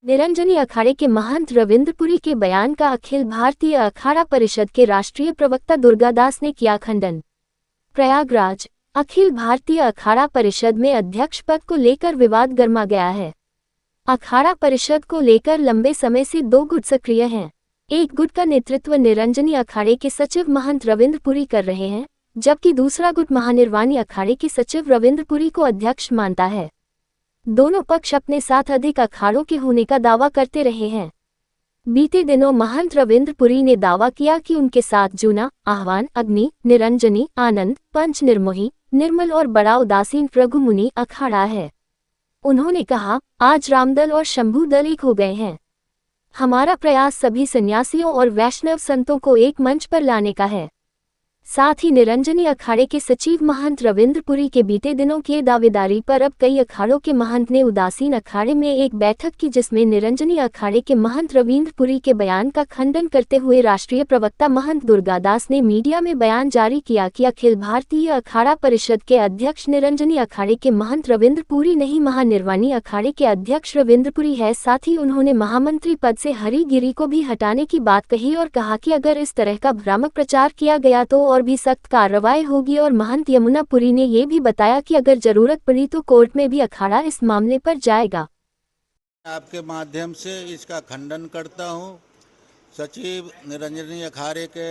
निरंजनी अखाड़े के महंत रविंद्रपुरी के बयान का अखिल भारतीय अखाड़ा परिषद के राष्ट्रीय प्रवक्ता दुर्गादास ने किया खंडन। प्रयागराज, अखिल भारतीय अखाड़ा परिषद में अध्यक्ष पद को लेकर विवाद गर्मा गया है। अखाड़ा परिषद को लेकर लंबे समय से दो गुट सक्रिय हैं। एक गुट का नेतृत्व निरंजनी अखाड़े के सचिव महंत रविंद्रपुरी कर रहे हैं, जबकि दूसरा गुट महानिर्वाणी अखाड़े के सचिव रविंद्रपुरी को अध्यक्ष मानता है। दोनों पक्ष अपने साथ अधिक अखाड़ों के होने का दावा करते रहे हैं। बीते दिनों महंत रविंद्रपुरी ने दावा किया कि उनके साथ जूना, आह्वान, अग्नि, निरंजनी, आनंद, पंच निर्मोही, निर्मल और बड़ा उदासीन प्रघुमुनि अखाड़ा है। उन्होंने कहा, आज रामदल और शंभू दल एक हो गए हैं। हमारा प्रयास सभी सन्यासियों और वैष्णव संतों को एक मंच पर लाने का है। साथ ही निरंजनी अखाड़े के सचिव महंत रविंद्रपुरी के बीते दिनों की दावेदारी पर अब कई अखाड़ों के महंत ने उदासीन अखाड़े में एक बैठक की, जिसमें निरंजनी अखाड़े के महंत रविंद्रपुरी के बयान का खंडन करते हुए राष्ट्रीय प्रवक्ता महंत दुर्गादास ने मीडिया में बयान जारी किया कि अखिल भारतीय अखाड़ा परिषद के अध्यक्ष निरंजनी अखाड़े के महंत रविंद्रपुरी नहीं, महानिर्वाणी अखाड़े के अध्यक्ष रविंद्रपुरी है। साथ ही उन्होंने महामंत्री पद से हरि गिरी को भी हटाने की बात कही और कहा कि अगर इस तरह का भ्रामक प्रचार किया गया तो और भी सख्त कार्रवाई होगी। और महंत यमुनापुरी ने ये भी बताया कि अगर जरूरत पड़ी तो कोर्ट में भी अखाड़ा इस मामले पर जाएगा। आपके माध्यम से इसका खंडन करता हूँ। सचिव निरंजनी अखाड़े के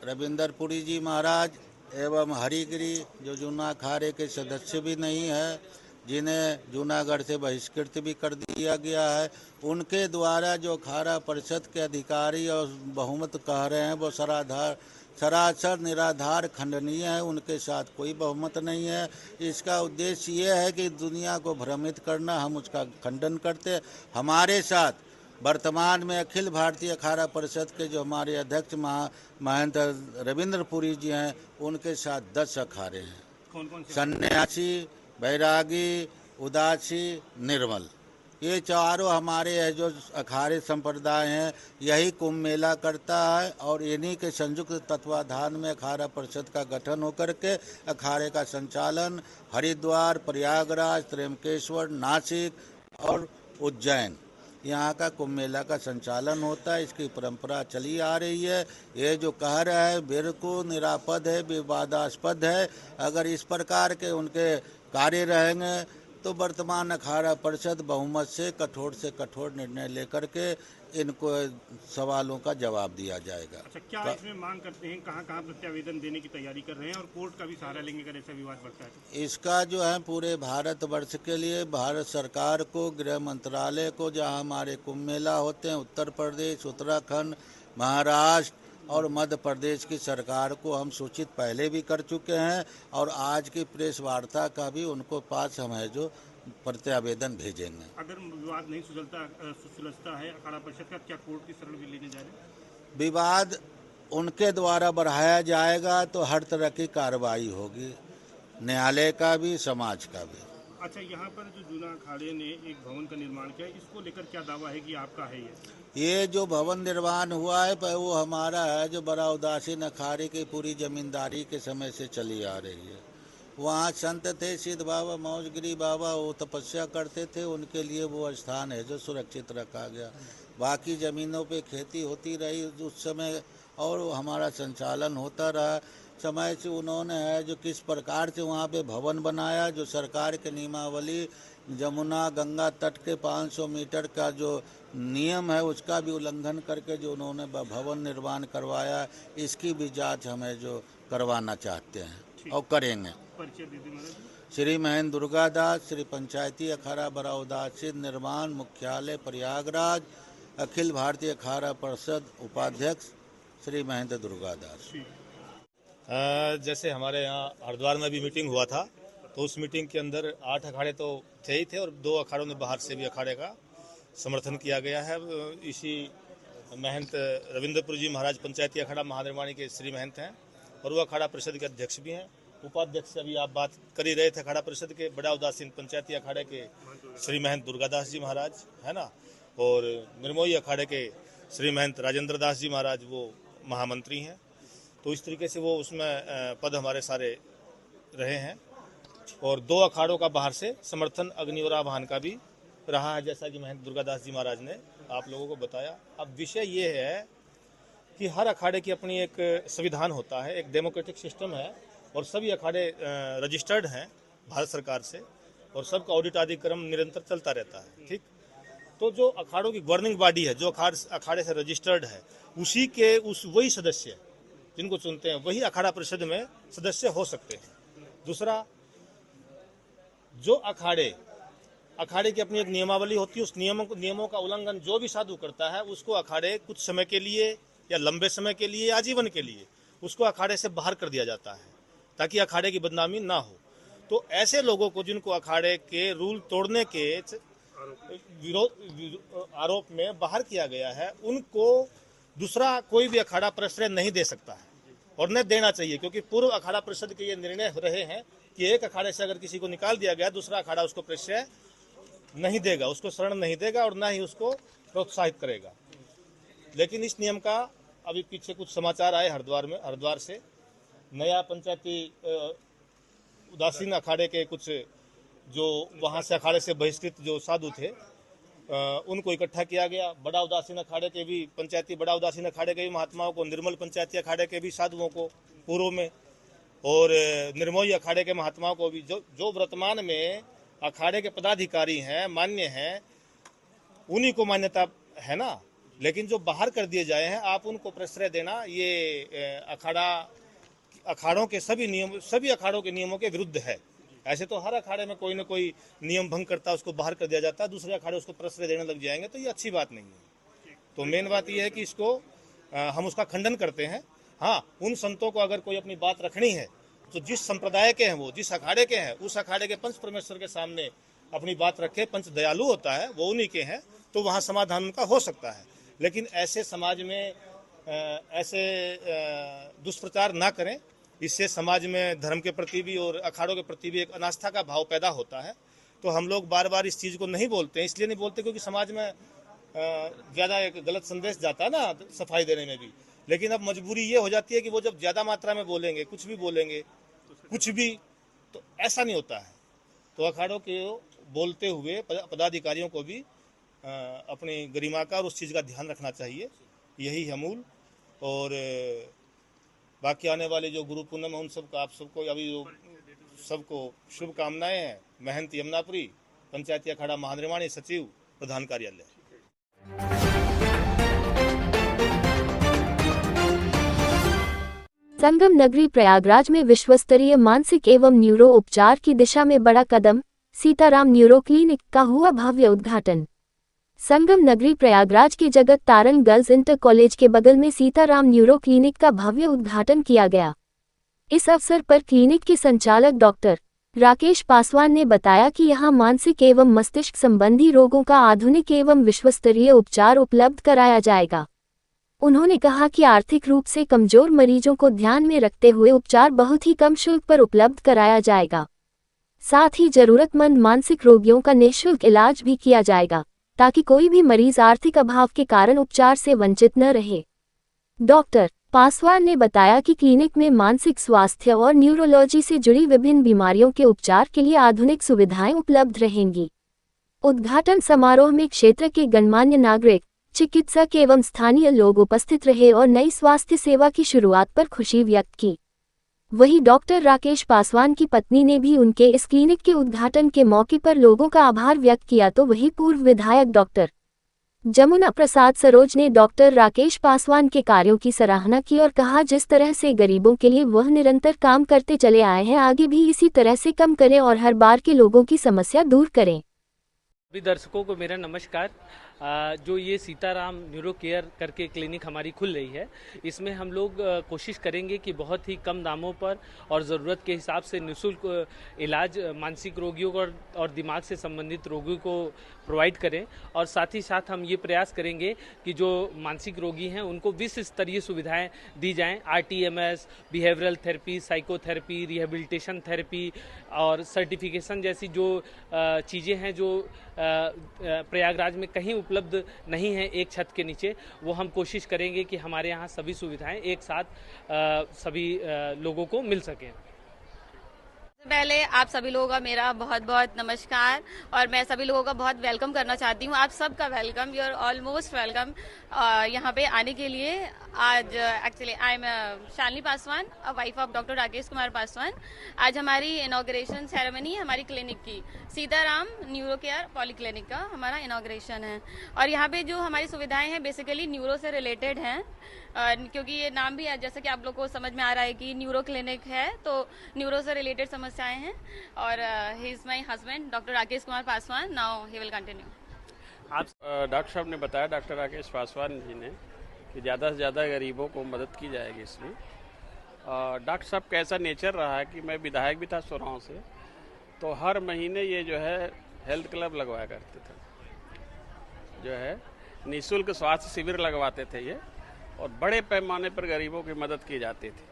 रविंद्रपुरी जी महाराज एवं हरिगिरी जो जूना अखाड़े के सदस्य भी नहीं है, जिन्हें जूनागढ़ से बहिष्कृत भी कर दिया गया है, उनके द्वारा जो अखाड़ा परिषद के अधिकारी और बहुमत कह रहे हैं वो सरासर निराधार खंडनीय है। उनके साथ कोई बहुमत नहीं है। इसका उद्देश्य ये है कि दुनिया को भ्रमित करना, हम उसका खंडन करते। हमारे साथ वर्तमान में अखिल भारतीय अखाड़ा परिषद के जो हमारे अध्यक्ष महंत रविंद्रपुरी जी हैं, उनके साथ 10 अखाड़े हैं। कौन-कौन से? सन्यासी, बैरागी, उदासी, निर्मल, ये चारों हमारे जो अखाड़े संप्रदाय हैं, यही कुंभ मेला करता है और इन्हीं के संयुक्त तत्वाधान में अखाड़ा परिषद का गठन होकर के अखाड़े का संचालन हरिद्वार, प्रयागराज, त्र्यंबकेश्वर, नासिक और उज्जैन, यहाँ का कुंभ मेला का संचालन होता है। इसकी परंपरा चली आ रही है। ये जो कह रहा है बिल्कुल निरापद है, विवादास्पद है। अगर इस प्रकार के उनके कार्य रहेंगे तो वर्तमान अखाड़ा परिषद बहुमत से कठोर निर्णय लेकर के इनको सवालों का जवाब दिया जाएगा। अच्छा, क्या इसमें मांग करते हैं, कहाँ प्रत्यावेदन देने की तैयारी कर रहे हैं और कोर्ट का भी सहारा लेंगे अगर ऐसा विवाद बढ़ता है तो? इसका जो है पूरे भारतवर्ष के लिए भारत सरकार को, गृह मंत्रालय को, जहाँ हमारे कुंभ मेला होते हैं, उत्तर प्रदेश, उत्तराखंड, महाराष्ट्र और मध्य प्रदेश की सरकार को हम सूचित पहले भी कर चुके हैं और आज की प्रेस वार्ता का भी उनको पास हम है जो प्रत्यावेदन भेजेंगे। अगर विवाद नहीं सुलझता है अखाड़ा परिषद का, क्या कोर्ट की शरण भी लेने जा रहे हैं? विवाद उनके द्वारा बढ़ाया जाएगा तो हर तरह की कार्रवाई होगी, न्यायालय का भी, समाज का भी। अच्छा, यहाँ पर जो जूना अखाड़े ने एक भवन का निर्माण किया, इसको लेकर क्या दावा है कि आपका है? ये जो भवन निर्माण हुआ है वो हमारा है, जो बड़ा उदासीन अखाड़े की पूरी जमींदारी के समय से चली आ रही है। वहाँ संत थे, सिद्ध बाबा, मौजगिरी बाबा, वो तपस्या करते थे, उनके लिए वो स्थान है जो सुरक्षित रखा गया। बाकी ज़मीनों पे खेती होती रही उस समय और हमारा संचालन होता रहा। समय से उन्होंने है जो किस प्रकार से वहाँ पे भवन बनाया, जो सरकार के नियमावली जमुना गंगा तट के 500 मीटर का जो नियम है उसका भी उल्लंघन करके जो उन्होंने भवन निर्माण करवाया, इसकी भी जांच हमें जो करवाना चाहते हैं और करेंगे। श्री महेंद्र दुर्गादास, श्री पंचायती अखाड़ा बड़ा उदासीन निर्माण मुख्यालय प्रयागराज, अखिल भारतीय अखाड़ा परिषद उपाध्यक्ष श्री महेंद्र दुर्गादास। जैसे हमारे यहाँ हरिद्वार में भी मीटिंग हुआ था, तो उस मीटिंग के अंदर 8 अखाड़े तो थे ही थे और 2 अखाड़ों ने बाहर से भी अखाड़े का समर्थन किया गया है। इसी महंत रविंद्रपुरी जी महाराज पंचायती अखाड़ा महानिर्वाणी के श्री महंत हैं और वो अखाड़ा परिषद के अध्यक्ष भी हैं। उपाध्यक्ष अभी आप बात कर ही रहे थे अखाड़ा परिषद के बड़ा उदासीन पंचायती अखाड़े के श्री महंत दुर्गादास जी महाराज, है ना, और निर्मोही अखाड़े के श्री महंत राजेंद्र दास जी महाराज वो महामंत्री हैं। तो इस तरीके से वो उसमें पद हमारे सारे रहे हैं और 2 अखाड़ों का बाहर से समर्थन अग्नि और आह्वान का भी रहा है, जैसा कि महंत दुर्गादास जी महाराज ने आप लोगों को बताया। अब विषय ये है कि हर अखाड़े की अपनी एक संविधान होता है, एक डेमोक्रेटिक सिस्टम है और सभी अखाड़े रजिस्टर्ड हैं भारत सरकार से और सबका ऑडिट आदि क्रम निरंतर चलता रहता है। ठीक, तो जो अखाड़ों की गवर्निंग बॉडी है, जो अखाड़े से रजिस्टर्ड है, उसी के वही सदस्य जिनको चुनते हैं वही अखाड़ा परिषद में सदस्य हो सकते हैं। दूसरा, जो अखाड़े की अपनी एक नियमावली होती है, उस नियमों का उल्लंघन जो भी साधु करता है उसको अखाड़े कुछ समय के लिए या लंबे समय के लिए या आजीवन के लिए उसको अखाड़े से बाहर कर दिया जाता है ताकि अखाड़े की बदनामी ना हो। तो ऐसे लोगों को जिनको अखाड़े के रूल तोड़ने के आरोप में बाहर किया गया है, उनको दूसरा कोई भी अखाड़ा प्रश्रय नहीं दे सकता है और न देना चाहिए, क्योंकि पूर्व अखाड़ा परिषद के ये निर्णय रहे हैं कि एक अखाड़े से अगर किसी को निकाल दिया गया, दूसरा अखाड़ा उसको प्रश्रय नहीं देगा, उसको शरण नहीं देगा और ना ही उसको प्रोत्साहित करेगा। लेकिन इस नियम का अभी पीछे कुछ समाचार आए हरिद्वार से नया पंचायती उदासीन अखाड़े के कुछ जो वहां से अखाड़े से बहिष्कृत जो साधु थे उनको इकट्ठा किया गया। बड़ा उदासीन अखाड़े के भी बड़ा उदासीन अखाड़े के भी महात्माओं को, निर्मल पंचायती अखाड़े के भी साधुओं को पूर्व में और निर्मोही अखाड़े के महात्माओं को भी, जो वर्तमान में अखाड़े के पदाधिकारी हैं, मान्य हैं, उन्हीं को मान्यता है ना। लेकिन जो बाहर कर दिए जाए हैं, आप उनको प्रश्रय देना ये अखाड़ों के सभी अखाड़ों के नियमों के विरुद्ध है। ऐसे तो हर अखाड़े में कोई ना कोई नियम भंग करता है, उसको बाहर कर दिया जाता है, दूसरे अखाड़े उसको प्रश्रय देने लग जाएंगे, तो ये अच्छी बात नहीं है। तो मेन बात ये है कि इसको हम उसका खंडन करते हैं। हाँ, उन संतों को अगर कोई अपनी बात रखनी है तो जिस संप्रदाय के हैं, वो जिस अखाड़े के हैं, उस अखाड़े के पंच परमेश्वर के सामने अपनी बात रखे। पंच दयालु होता है, वो उन्हीं के हैं, तो वहाँ समाधान उनका हो सकता है। लेकिन ऐसे समाज में ऐसे दुष्प्रचार ना करें, इससे समाज में धर्म के प्रति भी और अखाड़ों के प्रति भी एक अनास्था का भाव पैदा होता है। तो हम लोग बार बार इस चीज़ को नहीं बोलते हैं, इसलिए नहीं बोलते क्योंकि समाज में ज़्यादा एक गलत संदेश जाता है ना सफाई देने में भी। लेकिन अब मजबूरी ये हो जाती है कि वो जब ज़्यादा मात्रा में बोलेंगे, कुछ भी, तो ऐसा नहीं होता है। तो अखाड़ों के बोलते हुए पदाधिकारियों को भी अपनी गरिमा का और उस चीज़ का ध्यान रखना चाहिए, यही है मूल। और बाकी आने वाले जो गुरु पूर्णिमा है, उन सबका आप सबको अभी जो सबको शुभकामनाएं हैं। महंत यमुनापुरी, पंचायती अखाड़ा महानिर्वाणी सचिव, प्रधान कार्यालय। संगम नगरी प्रयागराज में विश्वस्तरीय मानसिक एवं न्यूरो उपचार की दिशा में बड़ा कदम, सीताराम न्यूरो क्लिनिक का हुआ भव्य उद्घाटन। संगम नगरी प्रयागराज के जगत तारण गर्ल्स इंटर कॉलेज के बगल में सीताराम न्यूरो क्लिनिक का भव्य उद्घाटन किया गया। इस अवसर पर क्लिनिक के संचालक डॉक्टर राकेश पासवान ने बताया कि यहां मानसिक एवं मस्तिष्क संबंधी रोगों का आधुनिक एवं विश्वस्तरीय उपचार उपलब्ध कराया जाएगा। उन्होंने कहा कि आर्थिक रूप से कमजोर मरीजों को ध्यान में रखते हुए उपचार बहुत ही कम शुल्क पर उपलब्ध कराया जाएगा। साथ ही जरूरतमंद मानसिक रोगियों का निःशुल्क इलाज भी किया जाएगा, ताकि कोई भी मरीज आर्थिक अभाव के कारण उपचार से वंचित न रहे। डॉक्टर पासवान ने बताया कि क्लिनिक में मानसिक स्वास्थ्य और न्यूरोलॉजी से जुड़ी विभिन्न बीमारियों के उपचार के लिए आधुनिक सुविधाएं उपलब्ध रहेंगी। उद्घाटन समारोह में क्षेत्र के गणमान्य नागरिक, चिकित्सक एवं स्थानीय लोग उपस्थित रहे और नई स्वास्थ्य सेवा की शुरुआत पर खुशी व्यक्त की। वहीं डॉक्टर राकेश पासवान की पत्नी ने भी उनके इस क्लिनिक के उद्घाटन के मौके पर लोगों का आभार व्यक्त किया। तो वहीं पूर्व विधायक डॉक्टर जमुना प्रसाद सरोज ने डॉक्टर राकेश पासवान के कार्यों की सराहना की और कहा, जिस तरह से गरीबों के लिए वह निरंतर काम करते चले आए हैं, आगे भी इसी तरह से काम करें और हर बार के लोगों की समस्या दूर करें। सभी दर्शकों को मेरा नमस्कार। जो ये सीताराम न्यूरो केयर करके क्लिनिक हमारी खुल रही है, इसमें हम लोग कोशिश करेंगे कि बहुत ही कम दामों पर और ज़रूरत के हिसाब से निःशुल्क इलाज मानसिक रोगियों को और दिमाग से संबंधित रोगियों को प्रोवाइड करें। और साथ ही साथ हम ये प्रयास करेंगे कि जो मानसिक रोगी हैं उनको विश्व स्तरीय सुविधाएं दी जाएं। RTMS, behavioural therapy, psychotherapy, rehabilitation therapy और सर्टिफिकेशन जैसी जो चीज़ें हैं जो प्रयागराज में कहीं उपलब्ध नहीं है एक छत के नीचे, वो हम कोशिश करेंगे कि हमारे यहाँ सभी सुविधाएं एक साथ सभी लोगों को मिल सकें। पहले आप सभी लोगों का मेरा बहुत बहुत नमस्कार और मैं सभी लोगों का बहुत वेलकम करना चाहती हूँ। आप सबका welcome, you are almost welcome यहाँ पे आने के लिए। आज actually I am Shalini Paswan, wife of doctor Rakesh Kumar Paswan. आज हमारी इनॉग्रेशन सेरेमनी है हमारी क्लिनिक की, सीताराम न्यूरो केयर पॉलीक्लिनिक का हमारा इनॉग्रेशन है। और यहाँ पे जो हमारी सुविधाएं हैं बेसिकली न्यूरो से रिलेटेड हैं, क्योंकि ये नाम भी है जैसे कि आप लोग को समझ में आ रहा है कि न्यूरो क्लिनिक है, तो न्यूरो से रिलेटेड समस्याएं हैं। और he is my husband doctor Rakesh Kumar Paswan. Now he will continue. आज डॉक्टर साहब ने बताया, डॉक्टर राकेश पासवान जी ने, कि ज़्यादा से ज़्यादा गरीबों को मदद की जाएगी इसमें। डॉक्टर साहब का ऐसा नेचर रहा है कि मैं विधायक भी था सोराव से, तो हर महीने ये जो है हेल्थ क्लब लगवाया करते थे, जो है निःशुल्क स्वास्थ्य शिविर लगवाते थे ये, और बड़े पैमाने पर गरीबों की मदद की जाती थी।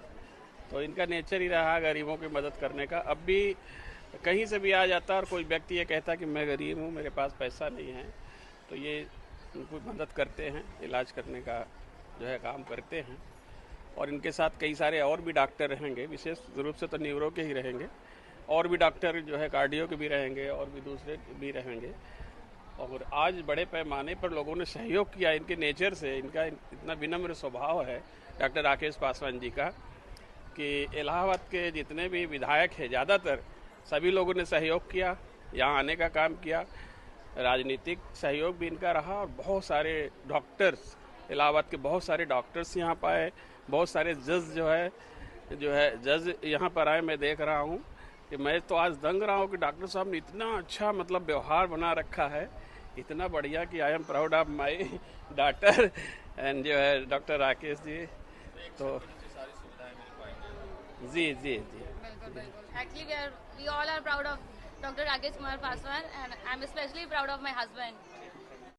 तो इनका नेचर ही रहा गरीबों की मदद करने का। अब भी कहीं से भी आ जाता और कोई व्यक्ति ये कहता कि मैं गरीब हूँ, मेरे पास पैसा नहीं है, तो ये उनको मदद करते हैं, इलाज करने का जो है काम करते हैं। और इनके साथ कई सारे और भी डॉक्टर रहेंगे, विशेष रूप से तो न्यूरो के ही रहेंगे, और भी डॉक्टर जो है कार्डियो के भी रहेंगे, और भी दूसरे भी रहेंगे। और आज बड़े पैमाने पर लोगों ने सहयोग किया इनके नेचर से। इनका इतना विनम्र स्वभाव है डॉक्टर राकेश पासवान जी का कि इलाहाबाद के जितने भी विधायक हैं ज़्यादातर सभी लोगों ने सहयोग किया, यहाँ आने का काम किया। राजनीतिक सहयोग भी इनका रहा, और बहुत सारे डॉक्टर्स, इलाहाबाद के बहुत सारे डॉक्टर्स यहाँ पर आए, बहुत सारे जज जो है जज यहाँ पर आए। मैं देख रहा हूँ कि मैं तो आज दंग रहा हूँ कि डॉक्टर साहब ने इतना अच्छा मतलब व्यवहार बना रखा है, इतना बढ़िया कि I am proud of my daughter and जो है डॉक्टर राकेश जी। तो जी जी जी actually we all are proud of doctor Rakesh Kumar Paswan and I am specially proud of my husband.